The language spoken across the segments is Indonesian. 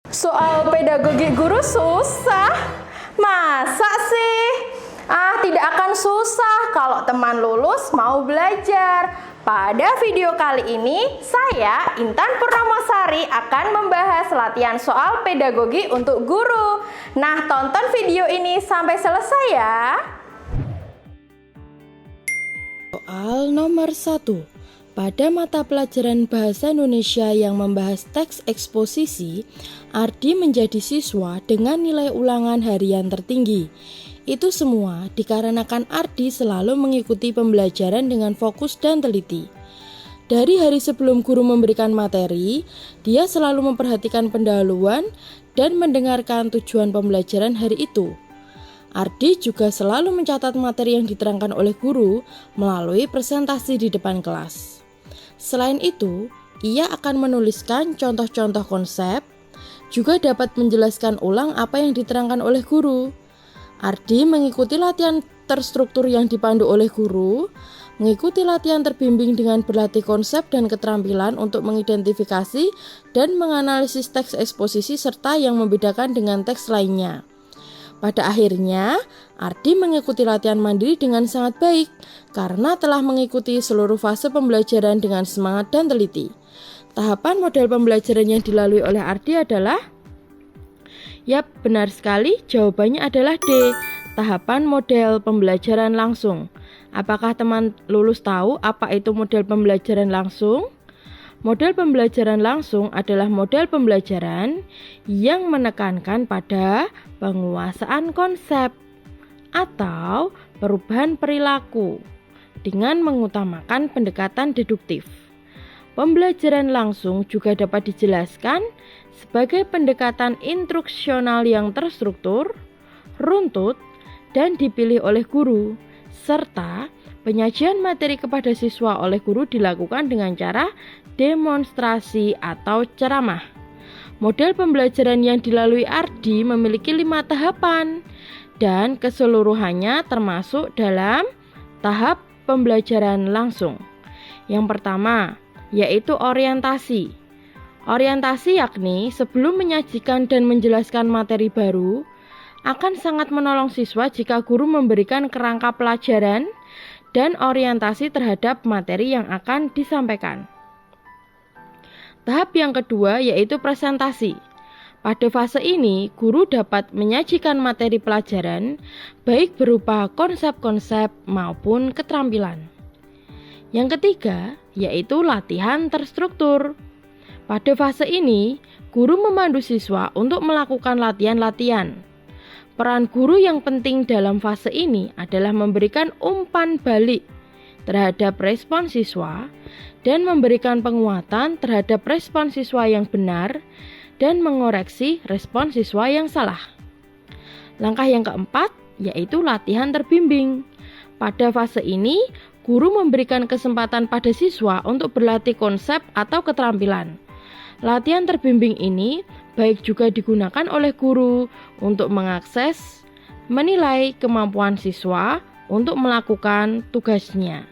Soal pedagogi guru susah? Masa sih? Tidak akan susah kalau teman lulus mau belajar. Pada video kali ini, saya, Intan Purnamasari, akan membahas latihan soal pedagogi untuk guru. Nah, tonton video ini sampai selesai ya. Soal nomor 1. Pada mata pelajaran Bahasa Indonesia yang membahas teks eksposisi, Ardi menjadi siswa dengan nilai ulangan harian tertinggi. Itu semua dikarenakan Ardi selalu mengikuti pembelajaran dengan fokus dan teliti. Dari hari sebelum guru memberikan materi, dia selalu memperhatikan pendahuluan dan mendengarkan tujuan pembelajaran hari itu. Ardi juga selalu mencatat materi yang diterangkan oleh guru melalui presentasi di depan kelas. Selain itu, ia akan menuliskan contoh-contoh konsep, juga dapat menjelaskan ulang apa yang diterangkan oleh guru. Ardi mengikuti latihan terstruktur yang dipandu oleh guru, mengikuti latihan terbimbing dengan berlatih konsep dan keterampilan untuk mengidentifikasi dan menganalisis teks eksposisi serta yang membedakan dengan teks lainnya. Pada akhirnya, Ardi mengikuti latihan mandiri dengan sangat baik karena telah mengikuti seluruh fase pembelajaran dengan semangat dan teliti. Tahapan model pembelajaran yang dilalui oleh Ardi adalah Yap, benar sekali, jawabannya adalah D. Tahapan model pembelajaran langsung. Apakah teman lulus tahu apa itu model pembelajaran langsung? Model pembelajaran langsung adalah model pembelajaran yang menekankan pada penguasaan konsep atau perubahan perilaku dengan mengutamakan pendekatan deduktif. Pembelajaran langsung juga dapat dijelaskan sebagai pendekatan instruksional yang terstruktur, runtut, dan dipilih oleh guru, serta penyajian materi kepada siswa oleh guru dilakukan dengan cara demonstrasi atau ceramah. Model pembelajaran yang dilalui Ardi memiliki 5 tahapan dan keseluruhannya termasuk dalam tahap pembelajaran langsung. Yang pertama, yaitu orientasi. Orientasi yakni sebelum menyajikan dan menjelaskan materi baru, akan sangat menolong siswa jika guru memberikan kerangka pelajaran dan orientasi terhadap materi yang akan disampaikan. Tahap yang kedua yaitu presentasi. Pada fase ini, guru dapat menyajikan materi pelajaran baik berupa konsep-konsep maupun keterampilan. Yang ketiga yaitu latihan terstruktur. Pada fase ini, guru memandu siswa untuk melakukan latihan-latihan. Peran guru yang penting dalam fase ini adalah memberikan umpan balik terhadap respon siswa dan memberikan penguatan terhadap respon siswa yang benar dan mengoreksi respon siswa yang salah. Langkah yang keempat yaitu latihan terbimbing. Pada fase ini, guru memberikan kesempatan pada siswa untuk berlatih konsep atau keterampilan. Latihan terbimbing ini baik juga digunakan oleh guru untuk mengakses, menilai kemampuan siswa untuk melakukan tugasnya.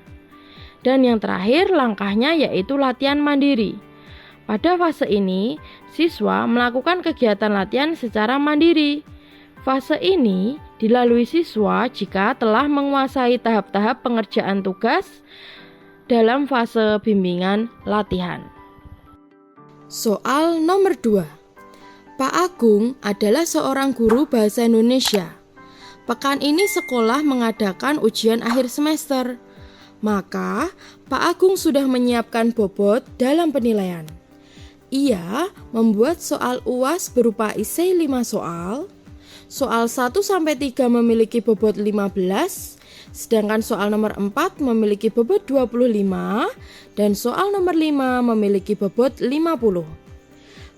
Dan yang terakhir langkahnya yaitu latihan mandiri. Pada fase ini, siswa melakukan kegiatan latihan secara mandiri. Fase ini dilalui siswa jika telah menguasai tahap-tahap pengerjaan tugas dalam fase bimbingan latihan. Soal nomor 2. Pak Agung adalah seorang guru bahasa Indonesia. Pekan ini sekolah mengadakan ujian akhir semester. Maka, Pak Agung sudah menyiapkan bobot dalam penilaian. Ia membuat soal UAS berupa esai 5 soal 1-3 memiliki bobot 15, sedangkan soal nomor 4 memiliki bobot 25, dan soal nomor 5 memiliki bobot 50.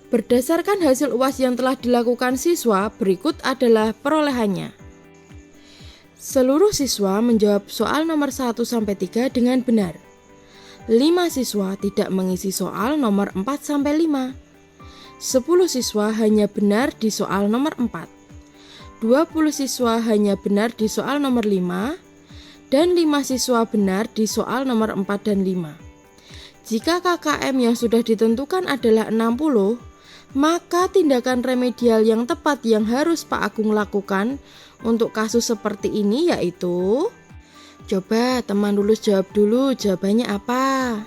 Berdasarkan hasil UAS yang telah dilakukan siswa, berikut adalah perolehannya. Seluruh siswa menjawab soal nomor 1-3 dengan benar. 5 siswa tidak mengisi soal nomor 4-5. 10 siswa hanya benar di soal nomor 4. 20 siswa hanya benar di soal nomor 5. Dan 5 siswa benar di soal nomor 4 dan 5. Jika KKM yang sudah ditentukan adalah 60, Maka tindakan remedial yang tepat yang harus Pak Agung lakukan untuk kasus seperti ini yaitu, coba teman lulus jawab dulu, jawabannya apa?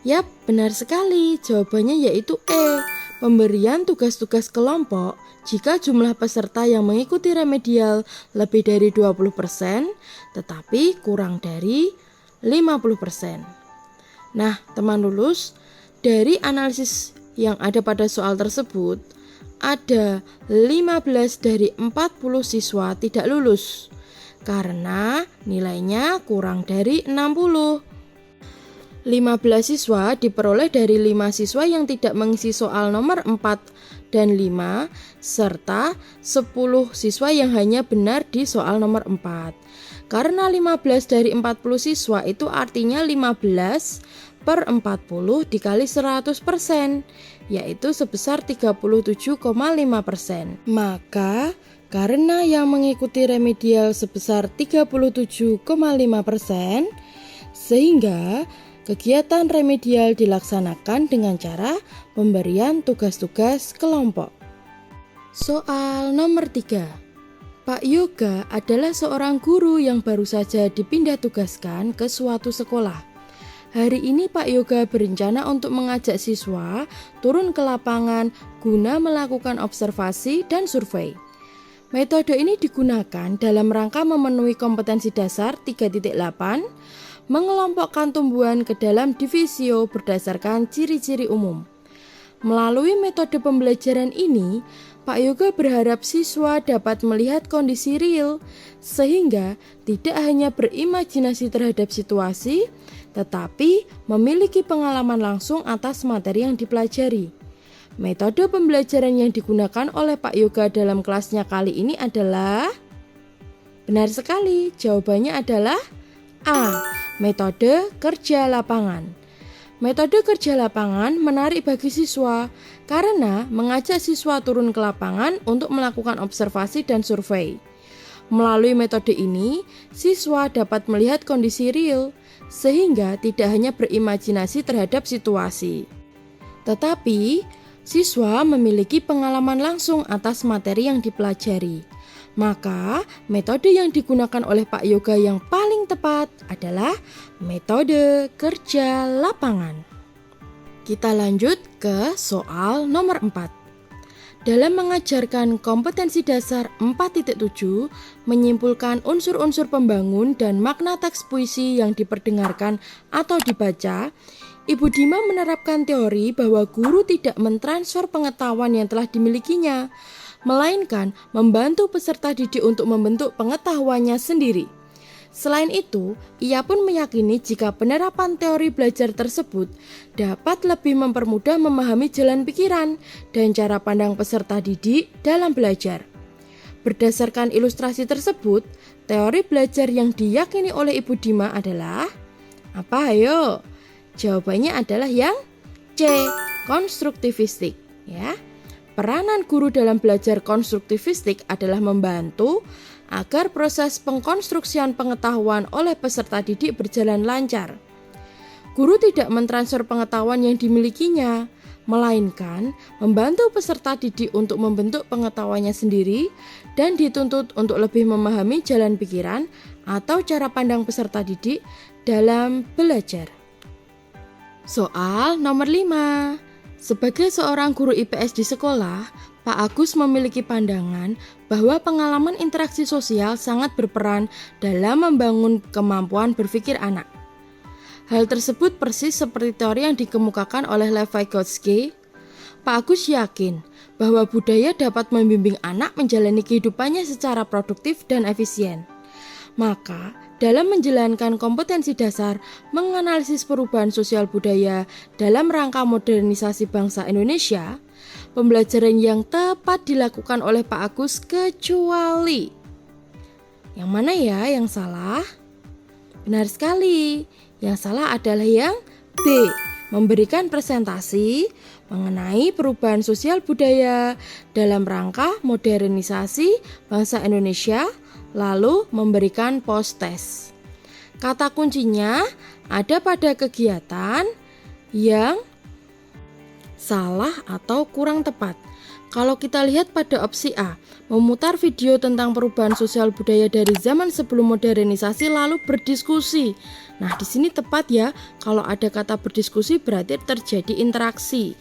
Yap, benar sekali, jawabannya yaitu E, pemberian tugas-tugas kelompok jika jumlah peserta yang mengikuti remedial lebih dari 20%, tetapi kurang dari 50%. Nah, teman lulus, dari analisis yang ada pada soal tersebut, ada 15 dari 40 siswa tidak lulus karena nilainya kurang dari 60. 15 siswa diperoleh dari 5 siswa yang tidak mengisi soal nomor 4 dan 5 serta 10 siswa yang hanya benar di soal nomor 4. Karena 15 dari 40 siswa itu artinya 15/40 dikali 100%, yaitu sebesar 37,5%. Maka karena yang mengikuti remedial sebesar 37,5%, sehingga kegiatan remedial dilaksanakan dengan cara pemberian tugas-tugas kelompok. Soal nomor 3. Pak Yoga adalah seorang guru yang baru saja dipindah tugaskan ke suatu sekolah. Hari ini Pak Yoga berencana untuk mengajak siswa turun ke lapangan guna melakukan observasi dan survei. Metode ini digunakan dalam rangka memenuhi kompetensi dasar 3.8, mengelompokkan tumbuhan ke dalam divisio berdasarkan ciri-ciri umum. Melalui metode pembelajaran ini, Pak Yoga berharap siswa dapat melihat kondisi real, sehingga tidak hanya berimajinasi terhadap situasi, tetapi memiliki pengalaman langsung atas materi yang dipelajari. Metode pembelajaran yang digunakan oleh Pak Yoga dalam kelasnya kali ini adalah, benar sekali, jawabannya adalah A. Metode kerja lapangan. Metode kerja lapangan menarik bagi siswa karena mengajak siswa turun ke lapangan untuk melakukan observasi dan survei. Melalui metode ini, siswa dapat melihat kondisi real sehingga tidak hanya berimajinasi terhadap situasi, tetapi siswa memiliki pengalaman langsung atas materi yang dipelajari. Maka, metode yang digunakan oleh Pak Yoga yang paling tepat adalah metode kerja lapangan. Kita lanjut ke soal nomor 4. Dalam mengajarkan kompetensi dasar 4.7, menyimpulkan unsur-unsur pembangun dan makna teks puisi yang diperdengarkan atau dibaca, Ibu Dima menerapkan teori bahwa guru tidak mentransfer pengetahuan yang telah dimilikinya, melainkan membantu peserta didik untuk membentuk pengetahuannya sendiri. Selain itu, ia pun meyakini jika penerapan teori belajar tersebut dapat lebih mempermudah memahami jalan pikiran dan cara pandang peserta didik dalam belajar. Berdasarkan ilustrasi tersebut, teori belajar yang diyakini oleh Ibu Dima adalah apa? Ayo, jawabannya adalah yang C, konstruktivistik, ya. Peranan guru dalam belajar konstruktivistik adalah membantu agar proses pengkonstruksian pengetahuan oleh peserta didik berjalan lancar. Guru tidak mentransfer pengetahuan yang dimilikinya, melainkan membantu peserta didik untuk membentuk pengetahuannya sendiri dan dituntut untuk lebih memahami jalan pikiran atau cara pandang peserta didik dalam belajar. Soal nomor 5. Sebagai seorang guru IPS di sekolah, Pak Agus memiliki pandangan bahwa pengalaman interaksi sosial sangat berperan dalam membangun kemampuan berpikir anak. Hal tersebut persis seperti teori yang dikemukakan oleh Lev Vygotsky. Pak Agus yakin bahwa budaya dapat membimbing anak menjalani kehidupannya secara produktif dan efisien. Maka, dalam menjalankan kompetensi dasar menganalisis perubahan sosial budaya dalam rangka modernisasi bangsa Indonesia, pembelajaran yang tepat dilakukan oleh Pak Agus kecuali yang mana ya yang salah? Benar sekali, yang salah adalah yang B, memberikan presentasi mengenai perubahan sosial budaya dalam rangka modernisasi bangsa Indonesia, lalu memberikan post-test. Kata kuncinya ada pada kegiatan yang salah atau kurang tepat. Kalau kita lihat pada opsi A, memutar video tentang perubahan sosial budaya dari zaman sebelum modernisasi lalu berdiskusi. Nah, di sini tepat ya, kalau ada kata berdiskusi berarti terjadi interaksi.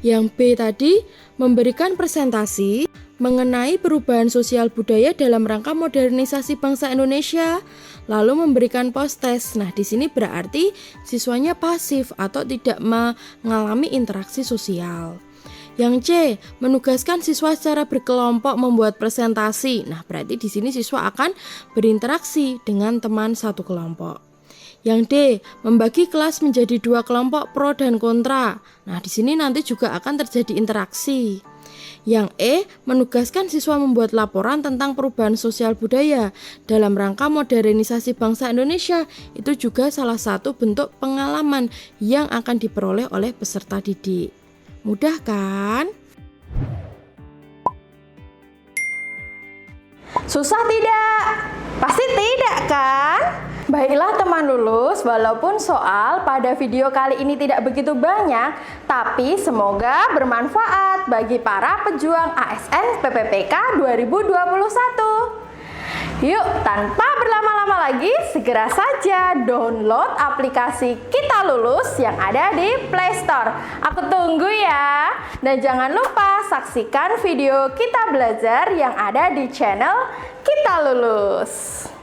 Yang B tadi, memberikan presentasi mengenai perubahan sosial budaya dalam rangka modernisasi bangsa Indonesia, lalu memberikan post-test. Nah, di sini berarti siswanya pasif atau tidak mengalami interaksi sosial. Yang C, menugaskan siswa secara berkelompok membuat presentasi. Nah, berarti di sini siswa akan berinteraksi dengan teman satu kelompok. Yang D, membagi kelas menjadi 2 kelompok pro dan kontra. Nah, di sini nanti juga akan terjadi interaksi. Yang E, menugaskan siswa membuat laporan tentang perubahan sosial budaya dalam rangka modernisasi bangsa Indonesia. Itu juga salah satu bentuk pengalaman yang akan diperoleh oleh peserta didik. Mudah kan? Susah tidak? Pasti tidak kan? Baiklah teman lulus, walaupun soal pada video kali ini tidak begitu banyak, tapi semoga bermanfaat bagi para pejuang ASN PPPK 2021. Yuk, tanpa berlama-lama lagi, segera saja download aplikasi Kita Lulus yang ada di Play Store. Aku tunggu ya. Dan jangan lupa saksikan video Kita Belajar yang ada di channel Kita Lulus.